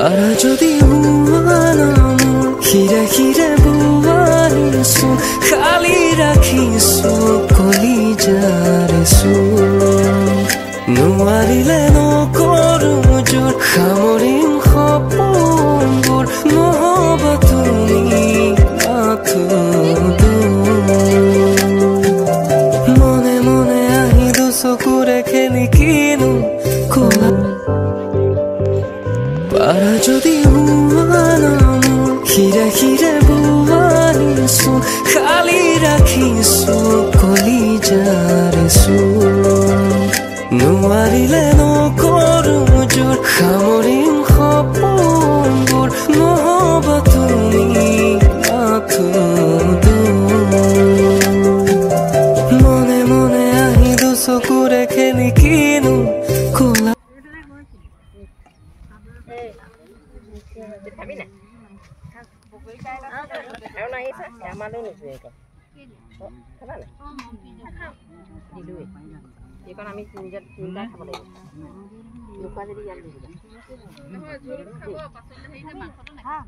পাৰা যদি হুৱানাম হিৰে হিৰে বুৱানিছো খালি ৰাখিছো কলিজাৰে নোৱাৰিলে নকৰো জোৰ সামৰিম সপোনবোৰ নহ'ব তুমি মাথো মনে মনে আহিলো চকুৰে খেলি কিনো কলা পাৰা যদি হুৱানাম হিৰে হিৰে বুৱানিছো খালি ৰাখিছো কলিজাৰে নোৱাৰিলে নকৰো জোৰ সামৰিম সপোনবোৰ নহ'ব তুমি মাথো মনে মনে আহিলো চকুৰে খেলি কিনো কলা এখন আমি তিনটা খাব লাগিব নোখোৱা যদি ইয়াত দিবা নহয় জোল খাব পাছলে হেৰিতে মাংসটো নাখাব